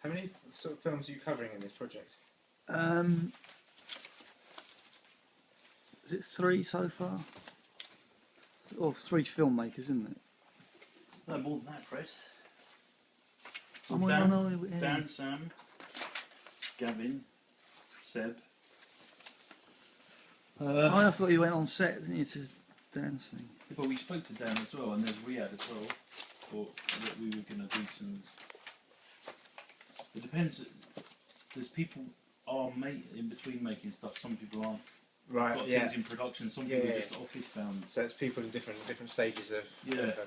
How many sort of films are you covering in this project? Is it 3 so far? Or 3 filmmakers, isn't it? No, more than that, Fred. Oh, Dan, yeah. Dan, Sam, Gavin, Seb. I thought you went on set, didn't you, to dancing? But we spoke to Dan as well, and there's Riyadh as well. Thought that we were going to do some. It depends. There's people are in between making stuff. Some people aren't. Right. Got Yeah. things in production. Some people are just office bound. So it's people in different stages of,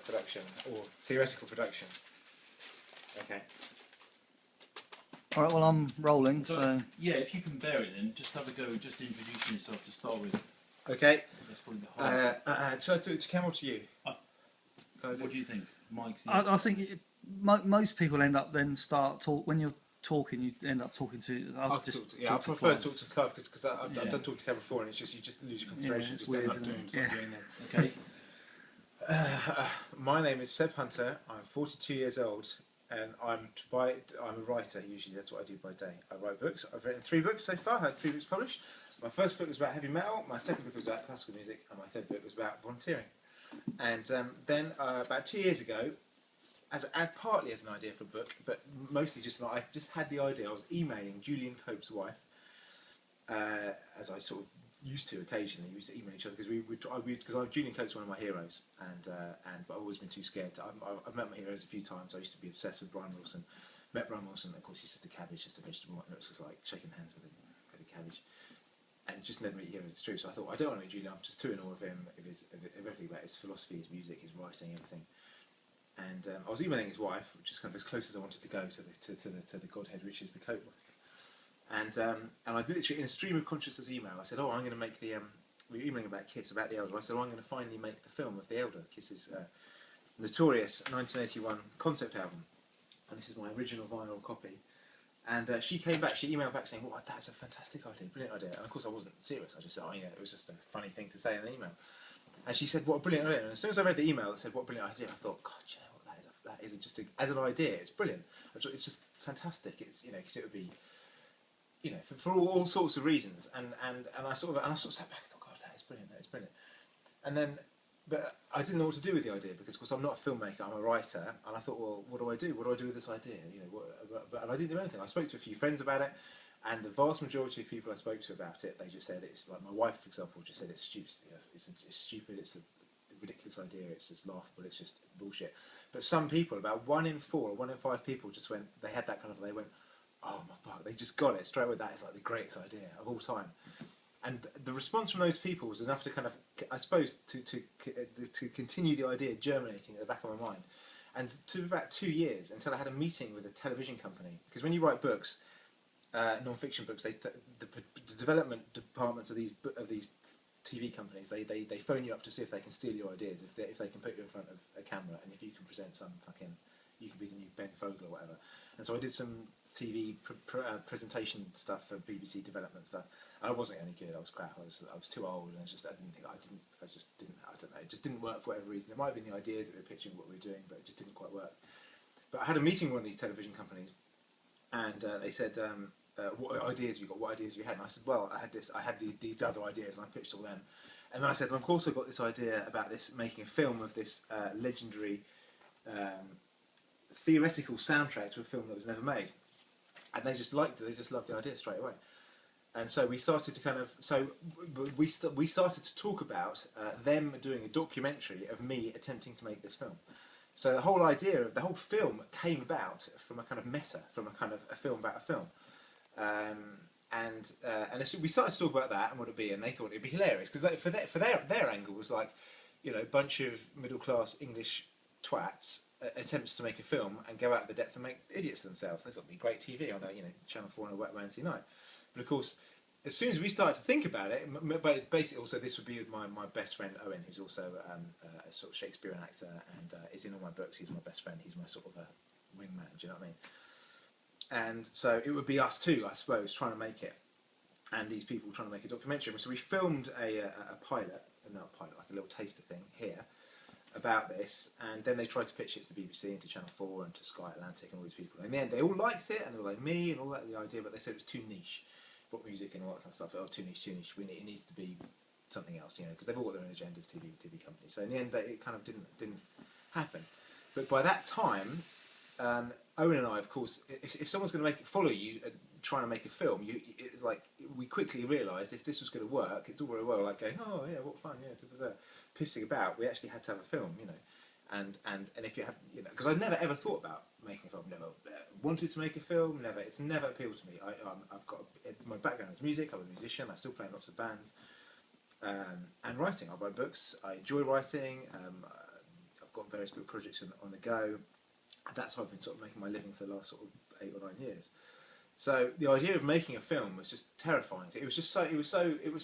production or theoretical production. Okay. All right. Well, I'm rolling. So yeah, if you can bear it, then just have a go. Just introducing yourself to start with. Okay. That's probably the hardest. Shall I do it to Cam or to you? What do you think, Mike? I think most people end up then when you're talking, you end up talking to. I prefer to talk to Clive because I've done talk to Cam before, and it's just you just lose your concentration. Yeah, just weird, end up doing something. Okay. My name is Seb Hunter. I'm 42 years old, and I'm a writer. Usually, that's what I do by day. I write books. I've written 3 books so far. I had 3 books published. My first book was about heavy metal. My second book was about classical music, and my third book was about volunteering. And then about 2 years ago, partly as an idea for a book, but mostly I just had the idea. I was emailing Julian Cope's wife, as I sort of used to occasionally. We used to email each other because Julian Cope's one of my heroes, but I've always been too scared. I've met my heroes a few times. I used to be obsessed with Brian Wilson. Met Brian Wilson. Of course, he's just a cabbage, just a vegetable, and it looks just like shaking hands with a cabbage. And just never meet heroes, it's true. So I thought, I don't want to meet Julian, I'm just too in awe of him, of everything about his philosophy, his music, his writing, everything. And I was emailing his wife, which is kind of as close as I wanted to go to the Godhead, which is the Cope Master. And I literally, in a stream of consciousness email, I said, I'm going to make we were emailing about Kiss, about the Elder. I said, I'm going to finally make the film of the Elder, Kiss's notorious 1981 concept album. And this is my original vinyl copy. And she came back, she emailed back saying, that's a fantastic idea, brilliant idea. And of course I wasn't serious, I just said, it was just a funny thing to say in an email. And she said, what a brilliant idea. And as soon as I read the email that said, what a brilliant idea, I thought, God, you know what, that is just as an idea, it's brilliant. It's just fantastic. It's, because it would be, for all sorts of reasons. And I sort of sat back and thought, God, that is brilliant. And then, but I didn't know what to do with the idea because, of course, I'm not a filmmaker, I'm a writer. And I thought, well, what do I do? What do I do with this idea? And I didn't do anything. I spoke to a few friends about it, and the vast majority of people I spoke to about it, they just said it's like my wife, for example, just said it's stupid. It's stupid. It's a ridiculous idea. It's just laughable. It's just bullshit. But some people, about 1 in 4 or 1 in 5 people, just went. They had that kind of. They went, oh my fuck! They just got it straight away. That is like the greatest idea of all time. And the response from those people was enough to kind of, I suppose, to continue the idea germinating at the back of my mind. And to about 2 years until I had a meeting with a television company. Because when you write books, non-fiction books, the development departments of these TV companies, they phone you up to see if they can steal your ideas, if they can put you in front of a camera, and if you can present some you could be the new Ben Fogle or whatever. And so I did some TV presentation stuff for BBC development stuff. And I wasn't any good. I was crap. I was too old, and I don't know. It just didn't work for whatever reason. It might have been the ideas that we were pitching, what we were doing, but it just didn't quite work. But I had a meeting with one of these television companies, and they said, "What ideas have you got? What ideas have you had?" And I said, "Well, I had these other ideas," and I pitched all them. And then I said, "Well, of course, I've got this idea about making a film of this legendary." Theoretical soundtrack to a film that was never made, and they just liked it. They just loved the idea straight away, and so we started to we started to talk about them doing a documentary of me attempting to make this film. So the whole idea of the whole film came about from a kind of meta, from a kind of a film about a film, and we started to talk about that and what it'd be, and they thought it'd be hilarious because for their angle was like, a bunch of middle class English twats attempts to make a film and go out of the depth and make idiots themselves. They thought it'd be great TV on Channel 4 on a wet Wednesday night. But of course, as soon as we started to think about it, basically also this would be with my best friend Owen, who's also a sort of Shakespearean actor and is in all my books. He's my best friend. He's my sort of a wingman. Do you know what I mean? And so it would be us two, I suppose, trying to make it, and these people trying to make a documentary. So we filmed a pilot, like a little taster thing here. about this, and then they tried to pitch it to the BBC and to Channel 4 and to Sky Atlantic and all these people. In the end, they all liked it, and they were like me and all that, the idea, but they said it was too niche, pop music and all that kind of stuff. Oh, too niche, too niche. It needs to be something else, because they've all got their own agendas, TV companies. So in the end, it kind of didn't happen. But by that time, Owen and I, of course, if someone's going to follow you trying to make a film, it's like we quickly realised if this was going to work, it's all very well like going, oh yeah, what fun, yeah, pissing about. We actually had to have a film, and if you have, because I never ever thought about making a film, never wanted to make a film, never. It's never appealed to me. I've got my background is music. I'm a musician. I still play in lots of bands, and writing. I write books. I enjoy writing. I've got various book projects on the go. That's how I've been sort of making my living for the last sort of 8 or 9 years. So the idea of making a film was just terrifying. It was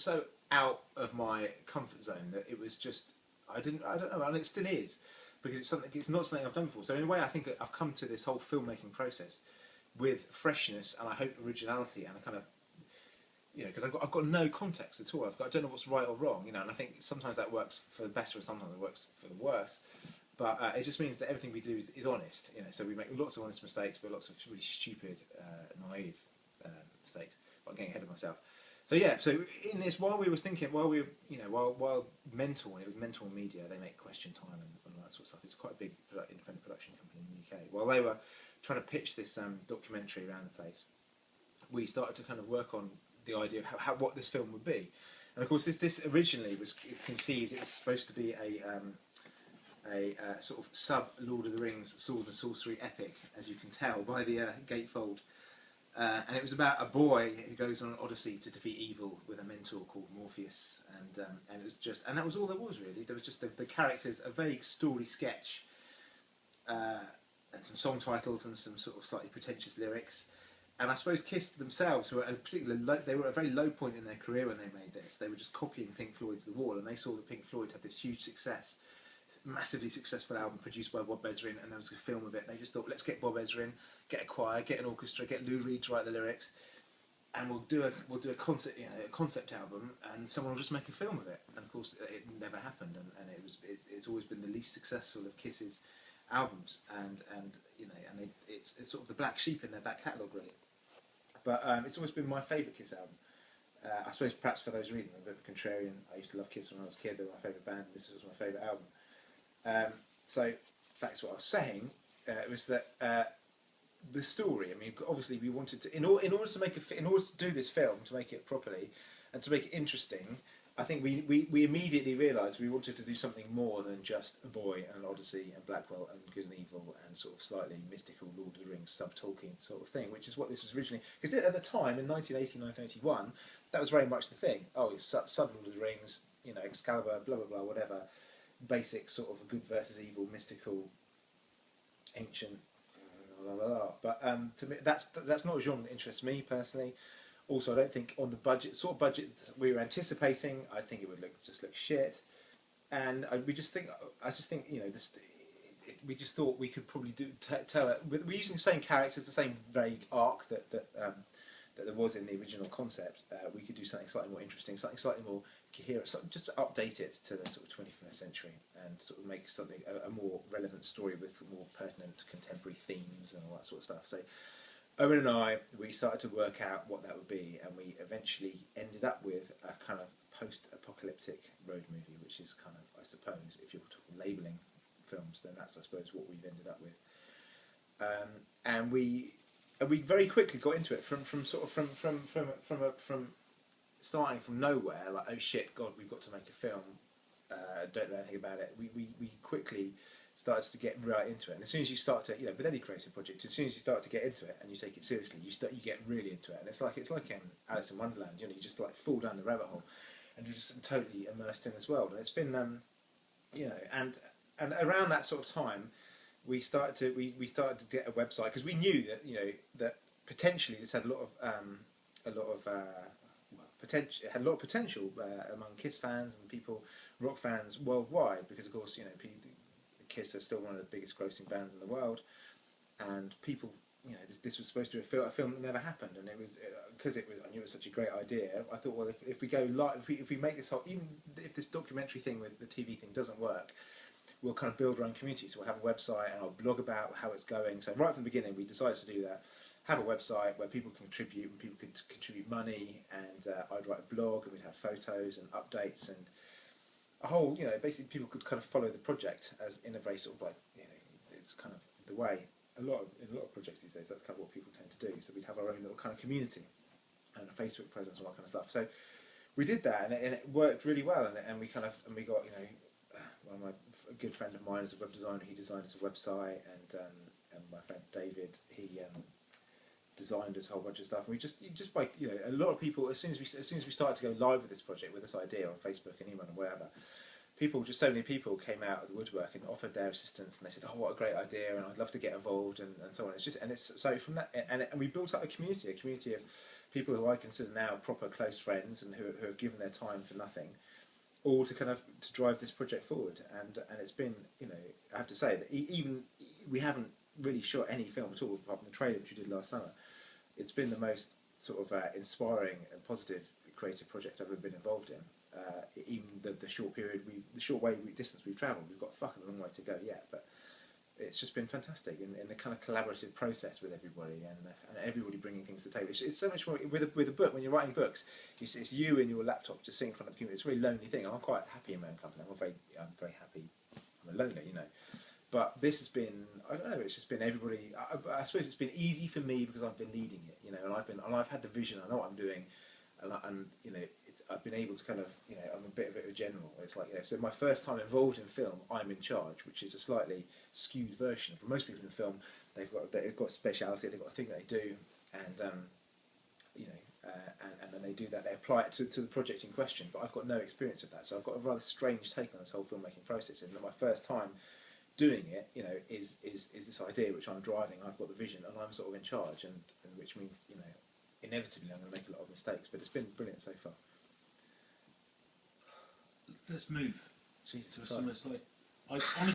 so out of my comfort zone that it was just I don't know, and it still is, because it's not something I've done before. So in a way, I think I've come to this whole filmmaking process with freshness and I hope originality and a kind of because I've got no context at all. I don't know what's right or wrong, and I think sometimes that works for the better and sometimes it works for the worse. But it just means that everything we do is honest, So we make lots of honest mistakes, but lots of really stupid, naive mistakes. But I'm getting ahead of myself. So yeah, so in this, while while Mental, it was Mental Media, they make Question Time and all that sort of stuff. It's quite a big independent production company in the UK. While they were trying to pitch this documentary around the place, we started to kind of work on the idea of what this film would be. And of course, this originally was conceived. It was supposed to be a sort of sub Lord of the Rings sword and sorcery epic, as you can tell by the gatefold, and it was about a boy who goes on an odyssey to defeat evil with a mentor called Morpheus, and it was and that was all there was really. There was just the characters, a vague story sketch, and some song titles and some sort of slightly pretentious lyrics. And I suppose Kiss themselves were they were at a very low point in their career when they made this. They were just copying Pink Floyd's The Wall, and they saw that Pink Floyd had this huge success. Massively successful album produced by Bob Ezrin, and there was a film of it. They just thought, let's get Bob Ezrin, get a choir, get an orchestra, get Lou Reed to write the lyrics, and we'll do a concept album, and someone will just make a film of it. And of course, it never happened, and it's always been the least successful of Kiss's albums, and it's sort of the black sheep in their back catalogue really. But it's always been my favourite Kiss album. I suppose perhaps for those reasons. I'm a bit of a contrarian. I used to love Kiss when I was a kid. They were my favourite band. This was my favourite album. So back to what I was saying, was that the story. I mean, obviously we wanted to, in order to do this film, to make it properly and to make it interesting. I think we immediately realised we wanted to do something more than just a boy and an Odyssey and Blackwell and Good and Evil and sort of slightly mystical Lord of the Rings sub-Tolkien sort of thing, which is what this was originally. Because at the time, in 1980, 1981, that was very much the thing. Oh, it's sub-Lord of the Rings, Excalibur, blah, blah, blah, whatever. Basic sort of good versus evil, mystical, ancient, blah, blah, blah. But to me, that's not a genre that interests me personally. Also, I don't think on the sort of budget we were anticipating, I think it would just look shit. And we just think, we just thought we could probably tell it. We're using the same characters, the same vague arc that there was in the original concept. We could do something slightly more interesting, something slightly more coherent, just update it to the sort of 21st century and sort of make something a more relevant story with more pertinent contemporary themes and all that sort of stuff. So Owen and I, we started to work out what that would be, and we eventually ended up with a kind of post-apocalyptic road movie, which is kind of, I suppose, if you're talking labelling films, then that's, I suppose, what we've ended up with. And we very quickly got into it from starting from nowhere, like, oh shit, God, we've got to make a film. Don't know anything about it. We quickly starts to get right into it, and as soon as you start to, with any creative project, as soon as you start to get into it and you take it seriously, you get really into it, and it's like Alice in Wonderland. You just like fall down the rabbit hole, and you're just totally immersed in this world. And it's been, and around that sort of time, we started to get a website, because we knew that that potentially this had a lot of potential. It had a lot of potential among Kiss fans and people, rock fans worldwide, because of course Kiss are still one of the biggest grossing bands in the world, and people, this was supposed to be a film that never happened, and it was because I knew it was such a great idea. I thought, well, if we go live, if we make this whole, even if this documentary thing with the TV thing doesn't work, we'll kind of build our own community. So we'll have a website and I'll blog about how it's going. So right from the beginning, we decided to do that. Have a website where people can contribute and people could contribute money, and I'd write a blog and we'd have photos and updates and a whole, basically people could kind of follow the project as in a very sort of like, it's kind of the way in a lot of projects these days, that's kind of what people tend to do. So we'd have our own little kind of community and a Facebook presence and all that kind of stuff. So we did that, and it worked really well, and we got, one of my a good friend of mine is a web designer. He designed us a website, and my friend David, he designed us a whole bunch of stuff. And we just by a lot of people, as soon as we started to go live with this project, with this idea on Facebook and email and wherever, so many people came out of the woodwork and offered their assistance, and they said, "Oh, what a great idea!" and I'd love to get involved, and so on. It's so from that, and we built up a community of people who I consider now proper close friends, and who have given their time for nothing, all to drive this project forward. And it's been, I have to say that even we haven't really shot any film at all apart from the trailer which we did last summer. It's been the most sort of inspiring and positive creative project I've ever been involved in. Even the short distance we've travelled, we've got a fucking long way to go yet, but it's just been fantastic in the kind of collaborative process with everybody, and everybody bringing things to the table. It's so much more with a book. When you're writing books, it's you and your laptop just sitting in front of the computer. It's a very lonely thing. I'm quite happy in my own company. I'm very happy. I'm a loner, But this has been, I don't know, it's just been everybody. I suppose it's been easy for me because I've been leading it, and I've had the vision. I know what I'm doing, and I've been able to kind of, I'm a bit of a general. It's like, so my first time involved in film, I'm in charge, which is a slightly skewed version. For most people in film, they've got a speciality, they've got a thing they do, and and then they do that, they apply it to the project in question. But I've got no experience with that, so I've got a rather strange take on this whole filmmaking process. And my first time doing it, is this idea which I'm driving. I've got the vision, and I'm sort of in charge, and which means, inevitably I'm going to make a lot of mistakes. But it's been brilliant so far. Let's move Jesus to Christ. somewhere slightly. I honestly